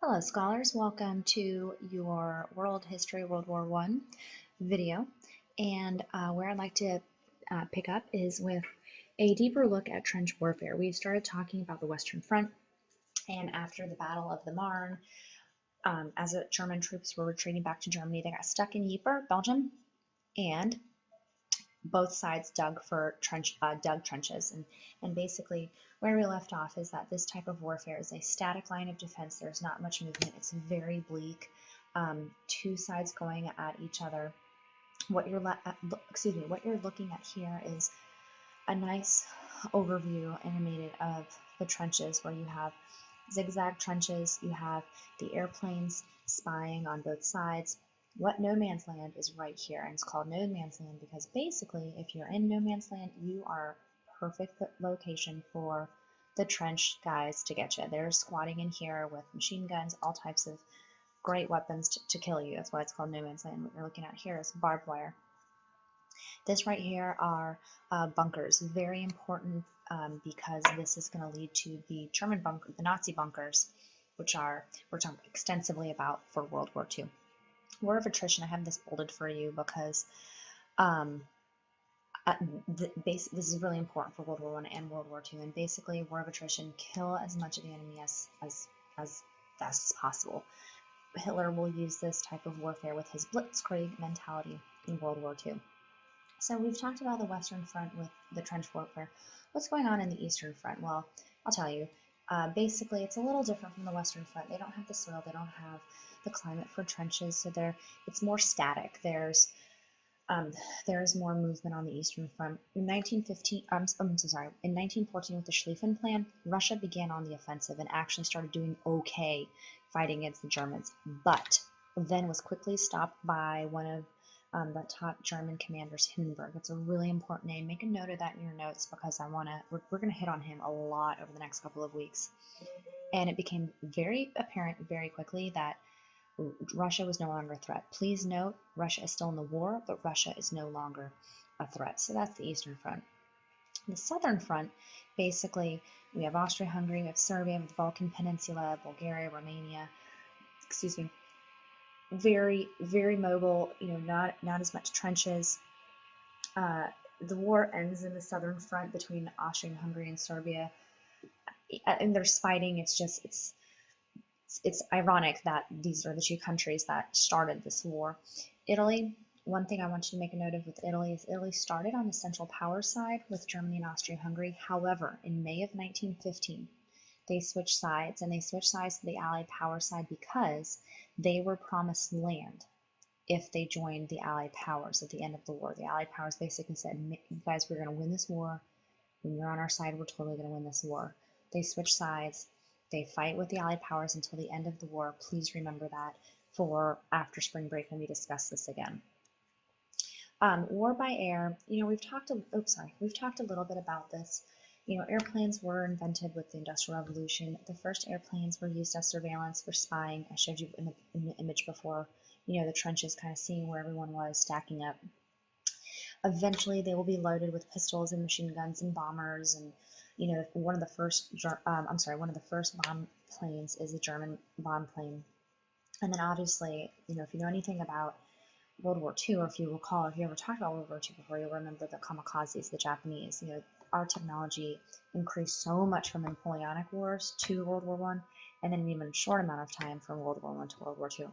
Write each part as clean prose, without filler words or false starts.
Hello scholars, welcome to your World History World War I video. And where I'd like to pick up is with a deeper look at trench warfare. We started talking about the Western Front, and after the Battle of the Marne, as the German troops were retreating back to Germany, they got stuck in Ypres, Belgium, and both sides dug trenches, and basically where we left off is that this type of warfare is a static line of defense. There's not much movement. It's very bleak. Two sides going at each other. What you're looking at here is a nice overview animated of the trenches, where you have zigzag trenches, you have the airplanes spying on both sides. What no man's land is right here, and it's called no man's land because basically if you're in no man's land, you are perfect location for the trench guys to get you. They're squatting in here with machine guns, all types of great weapons to kill you. That's why it's called no man's land. What you're looking at here is barbed wire. This right here are bunkers, very important because this is going to lead to the the Nazi bunkers, which we're talking extensively about for World War II. War of attrition, I have this bolded for you because um, this is really important for World War I and World War II. And basically, war of attrition, kill as much of the enemy as fast as possible. Hitler will use this type of warfare with his blitzkrieg mentality in World War II. So we've talked about the Western Front with the trench warfare. What's going on in the Eastern Front? Well, I'll tell you. Basically, it's a little different from the Western Front. They don't have the soil. They don't have the climate for trenches, so it's more static. There's more movement on the Eastern Front. In 1915, I'm so sorry. In 1914, with the Schlieffen Plan, Russia began on the offensive and actually started doing okay fighting against the Germans, but then was quickly stopped by one of the top German commanders, Hindenburg. It's a really important name. Make a note of that in your notes because we're going to hit on him a lot over the next couple of weeks. And it became very apparent very quickly that Russia was no longer a threat. Please note, Russia is still in the war, but Russia is no longer a threat. So that's the Eastern Front. The Southern Front, basically, we have Austria-Hungary, we have Serbia, we have the Balkan Peninsula, Bulgaria, Romania, excuse me, very, very mobile, not as much trenches. The war ends in the Southern Front between Austria-Hungary and Serbia, and there's fighting. It's ironic that these are the two countries that started this war. Italy, one thing I want you to make a note of with Italy is Italy started on the Central Powers side with Germany and Austria-Hungary. However, in May of 1915, they switched sides, and they switched sides to the Allied power side because they were promised land if they joined the Allied powers at the end of the war. The Allied powers basically said, you guys, we're going to win this war. When you're on our side, we're totally going to win this war. They switch sides. They fight with the Allied powers until the end of the war. Please remember that for after spring break when we discuss this again. War by air, we've talked a little bit about this. Airplanes were invented with the Industrial Revolution. The first airplanes were used as surveillance for spying. I showed you in the image before, the trenches, kind of seeing where everyone was stacking up. Eventually, they will be loaded with pistols and machine guns and bombers, and one of the first bomb planes is a German bomb plane. And then obviously, if you know anything about World War II, or if you recall, if you ever talked about World War II before, you'll remember the kamikazes, the Japanese. Our technology increased so much from Napoleonic Wars to World War I, and then in even a short amount of time from World War I to World War II.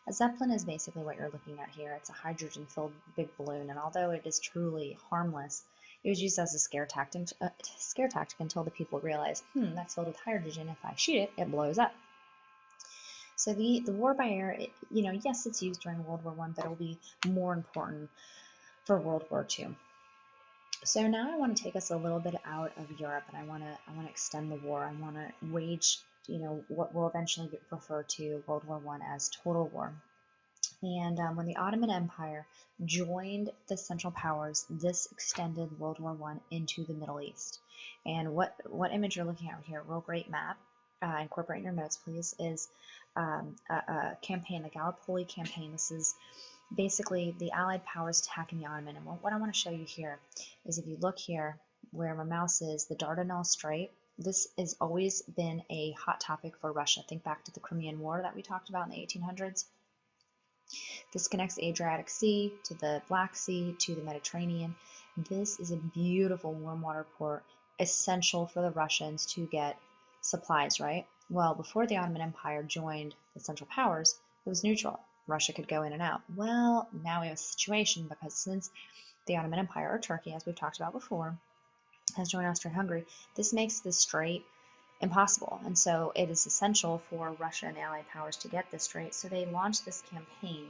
A Zeppelin is basically what you're looking at here. It's a hydrogen-filled big balloon, and although it is truly harmless, it was used as a scare tactic until the people realized, that's filled with hydrogen. If I shoot it, it blows up. So the war by air, yes, it's used during World War I, but it will be more important for World War II. So now I want to take us a little bit out of Europe, and I want to extend the war. I want to wage, what will eventually be referred to World War I as total war. And when the Ottoman Empire joined the Central Powers, this extended World War I into the Middle East. And what image you're looking at here, real great map, incorporate in your notes, please, is a campaign, the Gallipoli campaign. This is basically the Allied powers attacking the Ottoman. And what I want to show you here is, if you look here where my mouse is, the Dardanelles Strait, This has always been a hot topic for Russia. Think back to the Crimean War that we talked about in the 1800s. This connects the Adriatic Sea to the Black Sea to the Mediterranean. This is a beautiful warm water port, essential for the Russians to get supplies, right? Well, before the Ottoman Empire joined the Central Powers, it was neutral. Russia could go in and out. Well, now we have a situation because since the Ottoman Empire, or Turkey, as we've talked about before, has joined Austria-Hungary, this makes the strait impossible. And so it is essential for Russia and the Allied powers to get this strait. So they launched this campaign.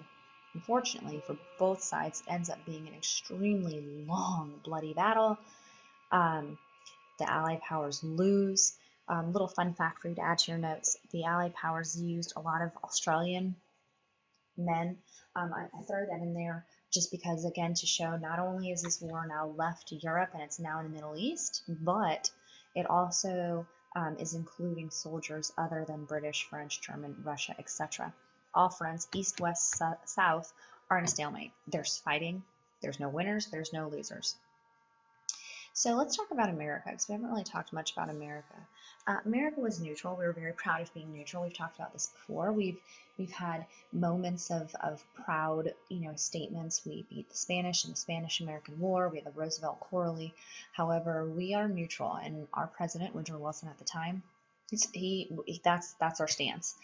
Unfortunately, for both sides, it ends up being an extremely long, bloody battle. The Allied powers lose. Little fun fact for you to add to your notes. The Allied powers used a lot of Australian men. I throw that in there just because, again, to show not only is this war now left Europe and it's now in the Middle East, but it also is including soldiers other than British, French, German, Russia, etc. All fronts, east, west, south, are in a stalemate. There's fighting, there's no winners, there's no losers. So let's talk about America, because we haven't really talked much about America. America was neutral. We were very proud of being neutral. We've talked about this before. We've had moments of proud, statements. We beat the Spanish in the Spanish-American War. We had the Roosevelt Quarterly. However, we are neutral, and our president, Woodrow Wilson, at the time, that's our stance.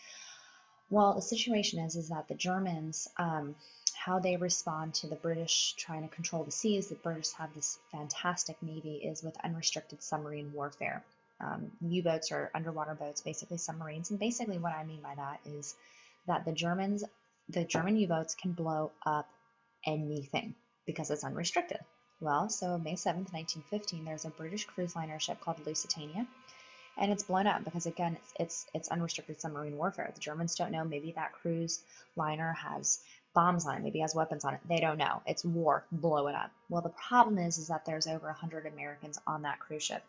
Well, the situation is that the Germans, how they respond to the British trying to control the seas, the British have this fantastic navy, is with unrestricted submarine warfare. U-boats or underwater boats, basically submarines. And basically what I mean by that is that the German U-boats can blow up anything because it's unrestricted. Well, so May 7th, 1915, there's a British cruise liner ship called Lusitania, and it's blown up because, again, it's unrestricted submarine warfare. The Germans don't know. Maybe that cruise liner has bombs on it, maybe has weapons on it. They don't know. It's war. Blow it up. Well, the problem is that there's over 100 Americans on that cruise ship.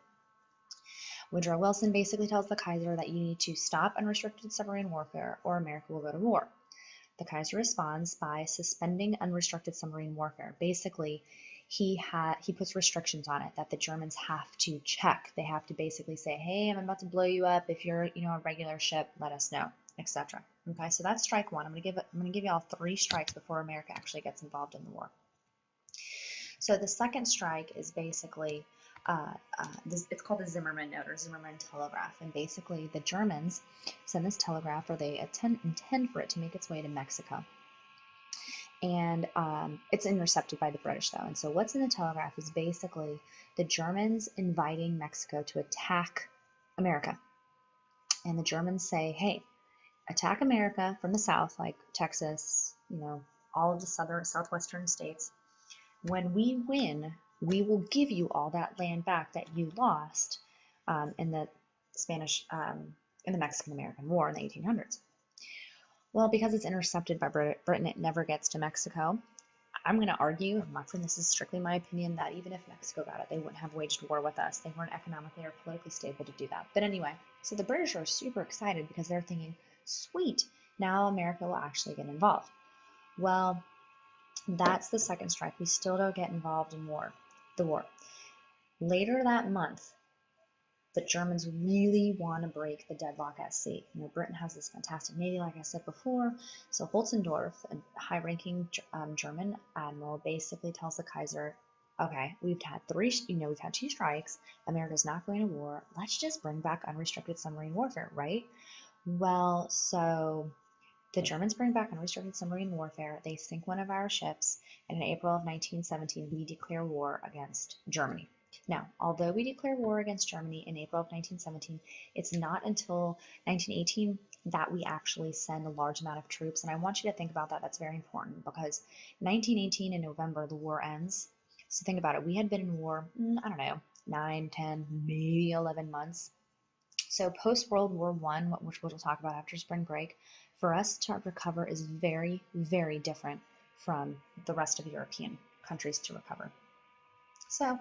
Woodrow Wilson basically tells the Kaiser that you need to stop unrestricted submarine warfare or America will go to war. The Kaiser responds by suspending unrestricted submarine warfare. Basically, he puts restrictions on it that the Germans have to check. They have to basically say, hey, I'm about to blow you up. If you're, a regular ship, let us know, etc. Okay, so that's strike one. I'm gonna give y'all 3 strikes before America actually gets involved in the war. So the second strike is basically it's called the Zimmermann Note or Zimmermann Telegraph, and basically the Germans send this telegraph, or they intend for it to make its way to Mexico. And it's intercepted by the British, though. And so what's in the telegraph is basically the Germans inviting Mexico to attack America. And the Germans say, hey, attack America from the south, like Texas, all of the southwestern states. When we win, we will give you all that land back that you lost in the in the Mexican-American War in the 1800s. Well, because it's intercepted by Britain, it never gets to Mexico. I'm going to argue, this is strictly my opinion, that even if Mexico got it, they wouldn't have waged war with us. They weren't economically or politically stable to do that. But anyway, so the British are super excited because they're thinking, sweet, now America will actually get involved. Well, that's the second strike. We still don't get involved in the war. Later that month, the Germans really want to break the deadlock at sea. Britain has this fantastic navy, like I said before. So Holzendorf, a high-ranking German admiral, basically tells the Kaiser, okay, we've had 2 strikes. America's not going to war. Let's just bring back unrestricted submarine warfare, right? Well, so the Germans bring back unrestricted submarine warfare. They sink one of our ships, and in April of 1917, we declare war against Germany. Now, although we declare war against Germany in April of 1917, it's not until 1918 that we actually send a large amount of troops. And I want you to think about that. That's very important because 1918 in November, the war ends. So think about it. We had been in war, 9, 10, maybe 11 months. So post-World War I, which we'll talk about after spring break, for us to recover is very, very different from the rest of European countries to recover. So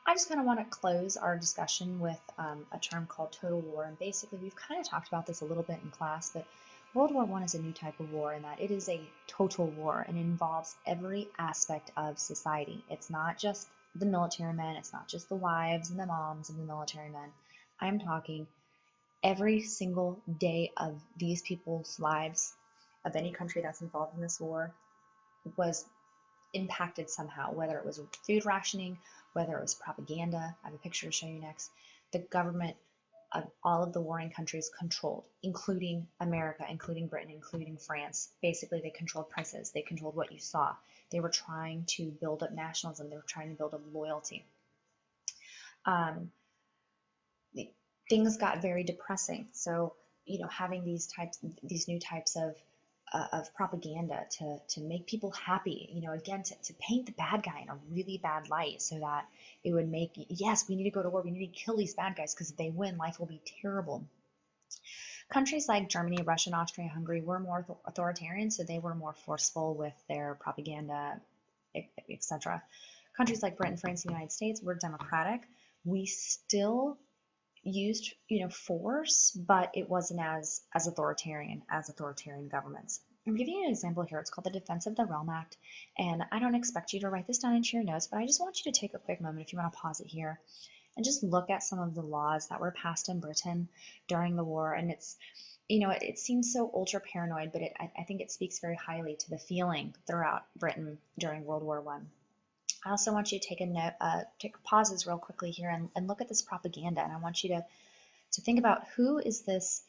I just kind of want to close our discussion with a term called total war. And basically, we've kind of talked about this a little bit in class, but World War I is a new type of war in that it is a total war and it involves every aspect of society. It's not just the military men. It's not just the wives and the moms of the military men. I'm talking every single day of these people's lives, of any country that's involved in this war, was impacted somehow, whether it was food rationing, whether it was propaganda. I have a picture to show you next. The government of all of the warring countries controlled, including America, including Britain, including France. Basically, they controlled prices. They controlled what you saw. They were trying to build up nationalism. They were trying to build up loyalty. Um, Things got very depressing. So, having these new types of propaganda to make people happy, again, to paint the bad guy in a really bad light so that it would make, yes, we need to go to war, we need to kill these bad guys because if they win, life will be terrible. Countries like Germany, Russia, Austria, Hungary were more authoritarian, so they were more forceful with their propaganda, etc. Countries like Britain, France, and the United States were democratic. We still used force, but it wasn't as authoritarian as authoritarian governments. I'm giving you an example here. It's called the Defense of the Realm Act, and I don't expect you to write this down into your notes, but I just want you to take a quick moment if you want to pause it here and just look at some of the laws that were passed in Britain during the war. And it's it seems so ultra paranoid, but I think it speaks very highly to the feeling throughout Britain during World War One. I also want you to take a note, take pauses real quickly here and look at this propaganda. And I want you to think about who is this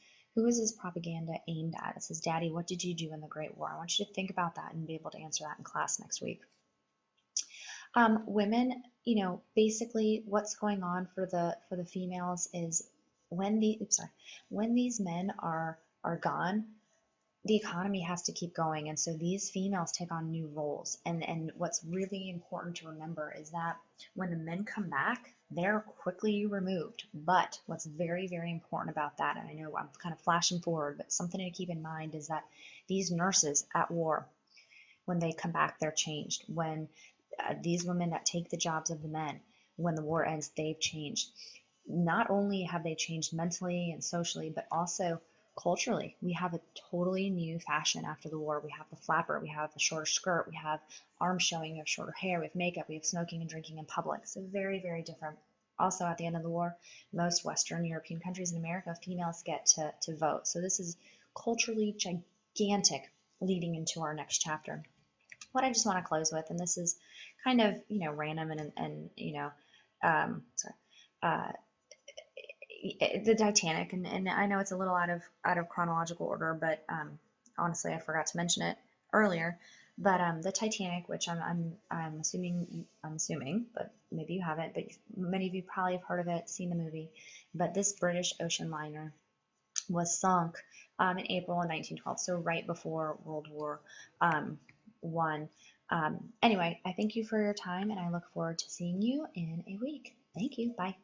propaganda aimed at? It says, Daddy, what did you do in the Great War? I want you to think about that and be able to answer that in class next week. Women, basically what's going on for the females is when these men are gone, the economy has to keep going, and so these females take on new roles. And what's really important to remember is that when the men come back, they're quickly removed. But what's very, very important about that, and I know I'm kind of flashing forward, but something to keep in mind is that these nurses at war, when they come back, they're changed. When these women that take the jobs of the men, when the war ends, they've changed. Not only have they changed mentally and socially, but also culturally. We have a totally new fashion after the war. We have the flapper, we have the shorter skirt, we have arms showing, we have shorter hair, we have makeup, we have smoking and drinking in public. So very, very different. Also, at the end of the war, most Western European countries in America, females get to vote. So this is culturally gigantic leading into our next chapter. What I just want to close with, and this is kind of, random and sorry, the Titanic, and I know it's a little out of chronological order, but honestly, I forgot to mention it earlier. But the Titanic, which I'm assuming, but maybe you haven't, but many of you probably have heard of it, seen the movie. But this British ocean liner was sunk in April of 1912, so right before World War One. Anyway, I thank you for your time, and I look forward to seeing you in a week. Thank you. Bye.